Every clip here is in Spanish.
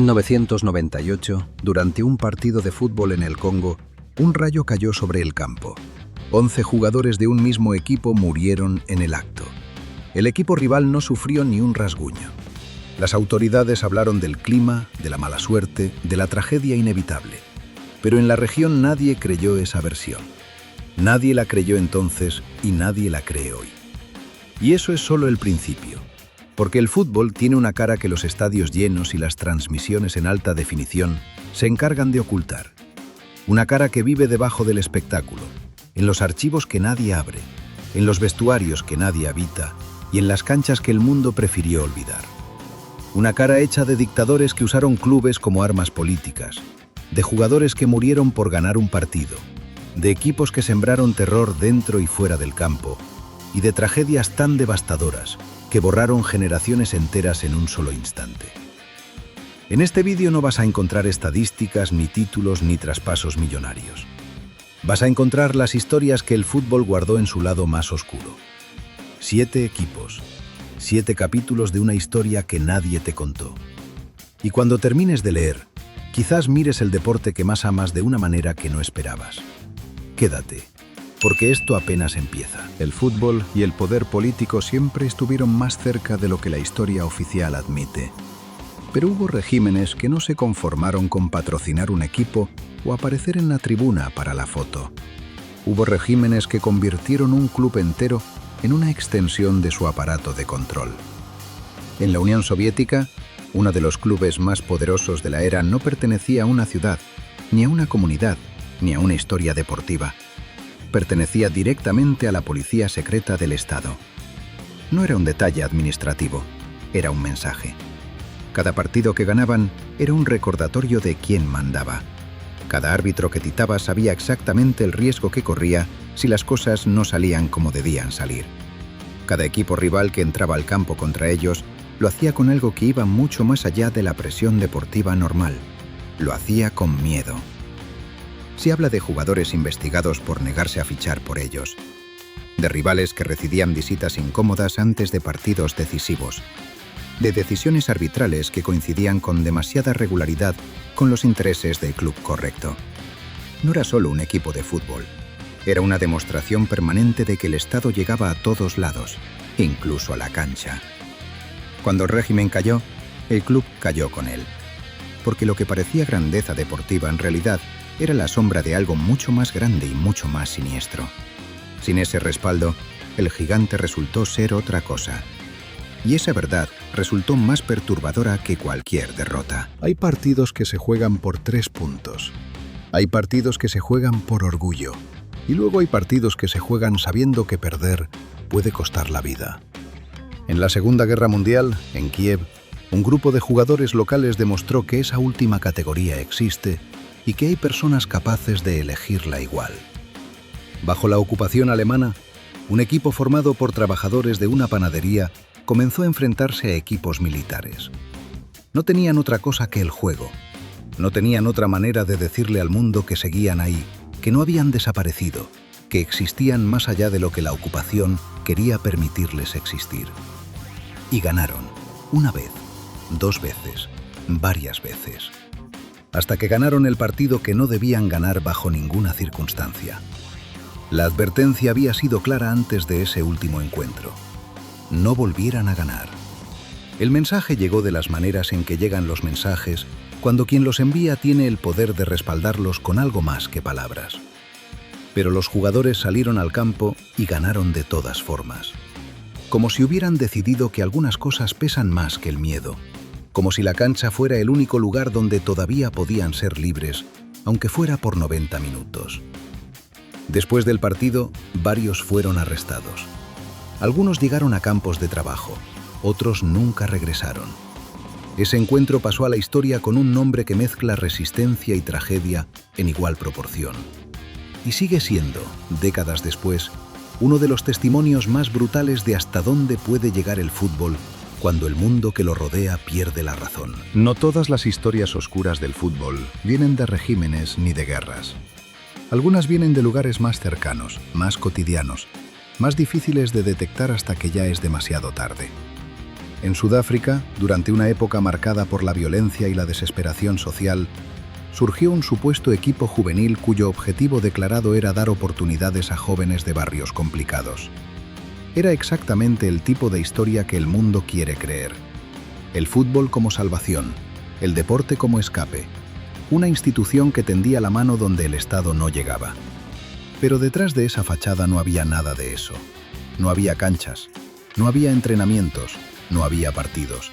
1998, durante un partido de fútbol en el Congo, un rayo cayó sobre el campo. 11 jugadores de un mismo equipo murieron en el acto. El equipo rival no sufrió ni un rasguño. Las autoridades hablaron del clima, de la mala suerte, de la tragedia inevitable. Pero en la región nadie creyó esa versión. Nadie la creyó entonces y nadie la cree hoy. Y eso es solo el principio. Porque el fútbol tiene una cara que los estadios llenos y las transmisiones en alta definición se encargan de ocultar. Una cara que vive debajo del espectáculo, en los archivos que nadie abre, en los vestuarios que nadie habita y en las canchas que el mundo prefirió olvidar. Una cara hecha de dictadores que usaron clubes como armas políticas, de jugadores que murieron por ganar un partido, de equipos que sembraron terror dentro y fuera del campo, y de tragedias tan devastadoras que borraron generaciones enteras en un solo instante. En este vídeo no vas a encontrar estadísticas, ni títulos, ni traspasos millonarios. Vas a encontrar las historias que el fútbol guardó en su lado más oscuro. 7 equipos, 7 capítulos de una historia que nadie te contó. Y cuando termines de leer, quizás mires el deporte que más amas de una manera que no esperabas. Quédate, porque esto apenas empieza. El fútbol y el poder político siempre estuvieron más cerca de lo que la historia oficial admite. Pero hubo regímenes que no se conformaron con patrocinar un equipo o aparecer en la tribuna para la foto. Hubo regímenes que convirtieron un club entero en una extensión de su aparato de control. En la Unión Soviética, uno de los clubes más poderosos de la era no pertenecía a una ciudad, ni a una comunidad, ni a una historia deportiva. Pertenecía directamente a la policía secreta del Estado. No era un detalle administrativo, era un mensaje. Cada partido que ganaban era un recordatorio de quién mandaba. Cada árbitro que titaba sabía exactamente el riesgo que corría si las cosas no salían como debían salir. Cada equipo rival que entraba al campo contra ellos lo hacía con algo que iba mucho más allá de la presión deportiva normal. Lo hacía con miedo. Se habla de jugadores investigados por negarse a fichar por ellos, de rivales que recibían visitas incómodas antes de partidos decisivos, de decisiones arbitrales que coincidían con demasiada regularidad con los intereses del club correcto. No era solo un equipo de fútbol, era una demostración permanente de que el Estado llegaba a todos lados, incluso a la cancha. Cuando el régimen cayó, el club cayó con él, porque lo que parecía grandeza deportiva en realidad era la sombra de algo mucho más grande y mucho más siniestro. Sin ese respaldo, el gigante resultó ser otra cosa. Y esa verdad resultó más perturbadora que cualquier derrota. Hay partidos que se juegan por 3 puntos. Hay partidos que se juegan por orgullo. Y luego hay partidos que se juegan sabiendo que perder puede costar la vida. En la Segunda Guerra Mundial, en Kiev, un grupo de jugadores locales demostró que esa última categoría existe y que hay personas capaces de elegirla igual. Bajo la ocupación alemana, un equipo formado por trabajadores de una panadería comenzó a enfrentarse a equipos militares. No tenían otra cosa que el juego. No tenían otra manera de decirle al mundo que seguían ahí, que no habían desaparecido, que existían más allá de lo que la ocupación quería permitirles existir. Y ganaron, una vez, 2 veces, varias veces. Hasta que ganaron el partido que no debían ganar bajo ninguna circunstancia. La advertencia había sido clara antes de ese último encuentro. No volvieran a ganar. El mensaje llegó de las maneras en que llegan los mensajes cuando quien los envía tiene el poder de respaldarlos con algo más que palabras. Pero los jugadores salieron al campo y ganaron de todas formas. Como si hubieran decidido que algunas cosas pesan más que el miedo. Como si la cancha fuera el único lugar donde todavía podían ser libres, aunque fuera por 90 minutos. Después del partido, varios fueron arrestados. Algunos llegaron a campos de trabajo, otros nunca regresaron. Ese encuentro pasó a la historia con un nombre que mezcla resistencia y tragedia en igual proporción. Y sigue siendo, décadas después, uno de los testimonios más brutales de hasta dónde puede llegar el fútbol cuando el mundo que lo rodea pierde la razón. No todas las historias oscuras del fútbol vienen de regímenes ni de guerras. Algunas vienen de lugares más cercanos, más cotidianos, más difíciles de detectar hasta que ya es demasiado tarde. En Sudáfrica, durante una época marcada por la violencia y la desesperación social, surgió un supuesto equipo juvenil cuyo objetivo declarado era dar oportunidades a jóvenes de barrios complicados. Era exactamente el tipo de historia que el mundo quiere creer. El fútbol como salvación, el deporte como escape, una institución que tendía la mano donde el Estado no llegaba. Pero detrás de esa fachada no había nada de eso. No había canchas, no había entrenamientos, no había partidos.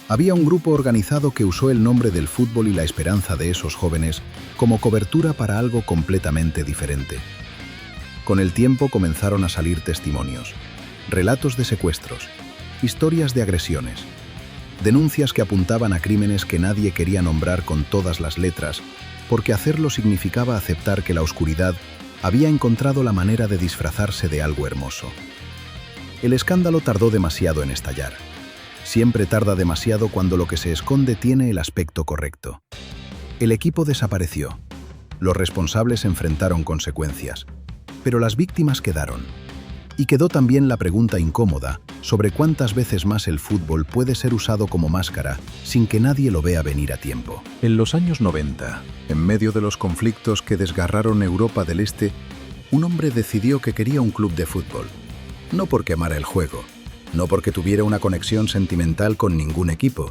Había un grupo organizado que usó el nombre del fútbol y la esperanza de esos jóvenes como cobertura para algo completamente diferente. Con el tiempo comenzaron a salir testimonios, relatos de secuestros, historias de agresiones, denuncias que apuntaban a crímenes que nadie quería nombrar con todas las letras, porque hacerlo significaba aceptar que la oscuridad había encontrado la manera de disfrazarse de algo hermoso. El escándalo tardó demasiado en estallar. Siempre tarda demasiado cuando lo que se esconde tiene el aspecto correcto. El equipo desapareció. Los responsables enfrentaron consecuencias, pero las víctimas quedaron. Y quedó también la pregunta incómoda sobre cuántas veces más el fútbol puede ser usado como máscara sin que nadie lo vea venir a tiempo. En los años 90, en medio de los conflictos que desgarraron Europa del Este, un hombre decidió que quería un club de fútbol. No porque amara el juego, no porque tuviera una conexión sentimental con ningún equipo,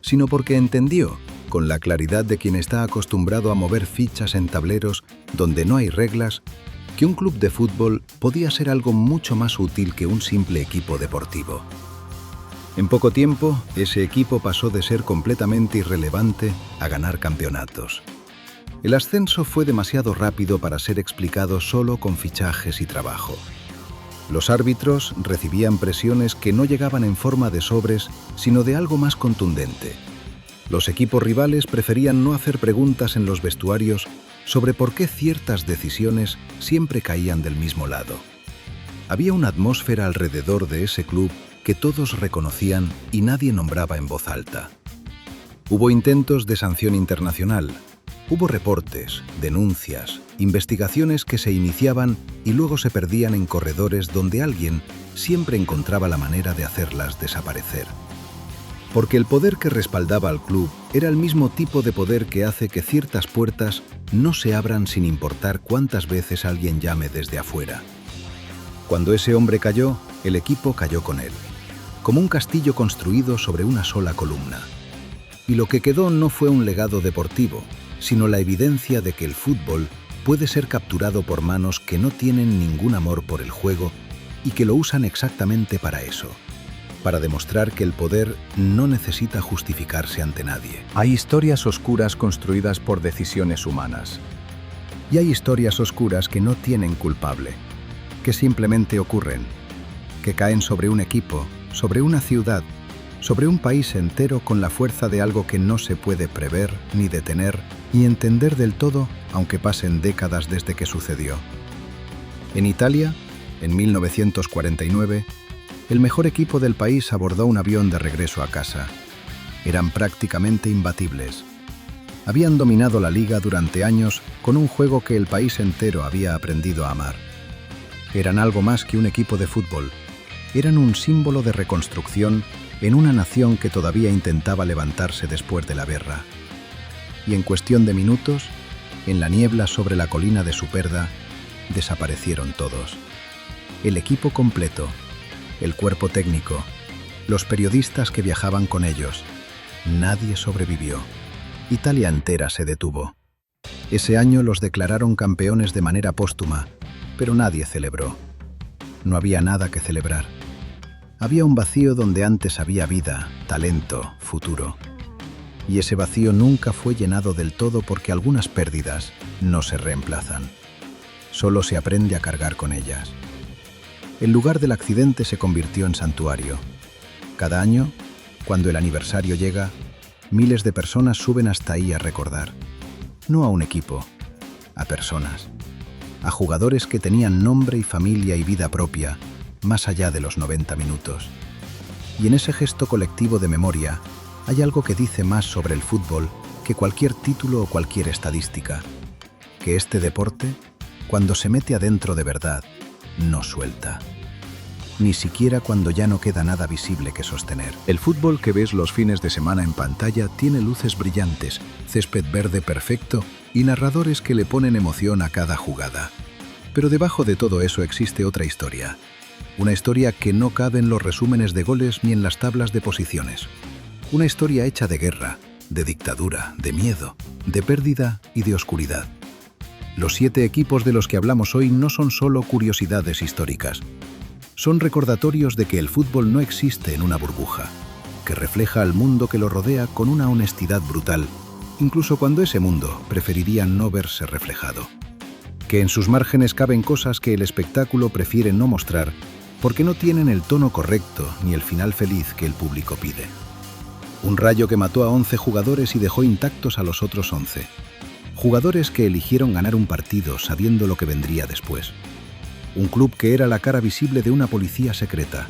sino porque entendió, con la claridad de quien está acostumbrado a mover fichas en tableros donde no hay reglas, que un club de fútbol podía ser algo mucho más útil que un simple equipo deportivo. En poco tiempo, ese equipo pasó de ser completamente irrelevante a ganar campeonatos. El ascenso fue demasiado rápido para ser explicado solo con fichajes y trabajo. Los árbitros recibían presiones que no llegaban en forma de sobres, sino de algo más contundente. Los equipos rivales preferían no hacer preguntas en los vestuarios sobre por qué ciertas decisiones siempre caían del mismo lado. Había una atmósfera alrededor de ese club que todos reconocían y nadie nombraba en voz alta. Hubo intentos de sanción internacional, hubo reportes, denuncias, investigaciones que se iniciaban y luego se perdían en corredores donde alguien siempre encontraba la manera de hacerlas desaparecer. Porque el poder que respaldaba al club era el mismo tipo de poder que hace que ciertas puertas no se abran sin importar cuántas veces alguien llame desde afuera. Cuando ese hombre cayó, el equipo cayó con él, como un castillo construido sobre una sola columna. Y lo que quedó no fue un legado deportivo, sino la evidencia de que el fútbol puede ser capturado por manos que no tienen ningún amor por el juego y que lo usan exactamente para eso, para demostrar que el poder no necesita justificarse ante nadie. Hay historias oscuras construidas por decisiones humanas. Y hay historias oscuras que no tienen culpable, que simplemente ocurren, que caen sobre un equipo, sobre una ciudad, sobre un país entero con la fuerza de algo que no se puede prever ni detener y entender del todo, aunque pasen décadas desde que sucedió. En Italia, en 1949, el mejor equipo del país abordó un avión de regreso a casa. Eran prácticamente imbatibles. Habían dominado la liga durante años con un juego que el país entero había aprendido a amar. Eran algo más que un equipo de fútbol. Eran un símbolo de reconstrucción en una nación que todavía intentaba levantarse después de la guerra. Y en cuestión de minutos, en la niebla sobre la colina de Superda, desaparecieron todos. El equipo completo, el cuerpo técnico, los periodistas que viajaban con ellos. Nadie sobrevivió. Italia entera se detuvo. Ese año los declararon campeones de manera póstuma, pero nadie celebró. No había nada que celebrar. Había un vacío donde antes había vida, talento, futuro. Y ese vacío nunca fue llenado del todo porque algunas pérdidas no se reemplazan. Solo se aprende a cargar con ellas. El lugar del accidente se convirtió en santuario. Cada año, cuando el aniversario llega, miles de personas suben hasta ahí a recordar. No a un equipo, a personas. A jugadores que tenían nombre y familia y vida propia, más allá de los 90 minutos. Y en ese gesto colectivo de memoria, hay algo que dice más sobre el fútbol que cualquier título o cualquier estadística. Que este deporte, cuando se mete adentro de verdad, no suelta. ni siquiera cuando ya no queda nada visible que sostener. El fútbol que ves los fines de semana en pantalla tiene luces brillantes, césped verde perfecto y narradores que le ponen emoción a cada jugada. Pero debajo de todo eso existe otra historia. Una historia que no cabe en los resúmenes de goles ni en las tablas de posiciones. Una historia hecha de guerra, de dictadura, de miedo, de pérdida y de oscuridad. Los 7 equipos de los que hablamos hoy no son solo curiosidades históricas. Son recordatorios de que el fútbol no existe en una burbuja, que refleja al mundo que lo rodea con una honestidad brutal, incluso cuando ese mundo preferiría no verse reflejado. Que en sus márgenes caben cosas que el espectáculo prefiere no mostrar porque no tienen el tono correcto ni el final feliz que el público pide. Un Rayo que mató a 11 jugadores y dejó intactos a los otros 11. Jugadores que eligieron ganar un partido sabiendo lo que vendría después. Un club que era la cara visible de una policía secreta.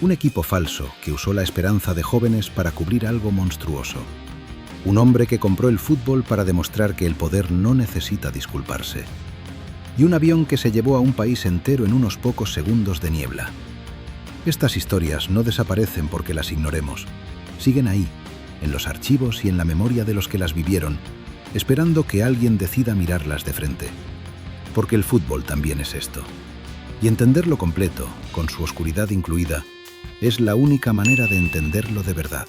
Un equipo falso que usó la esperanza de jóvenes para cubrir algo monstruoso. Un hombre que compró el fútbol para demostrar que el poder no necesita disculparse. Y un avión que se llevó a un país entero en unos pocos segundos de niebla. Estas historias no desaparecen porque las ignoremos. Siguen ahí, en los archivos y en la memoria de los que las vivieron, esperando que alguien decida mirarlas de frente. Porque el fútbol también es esto. Y entenderlo completo, con su oscuridad incluida, es la única manera de entenderlo de verdad.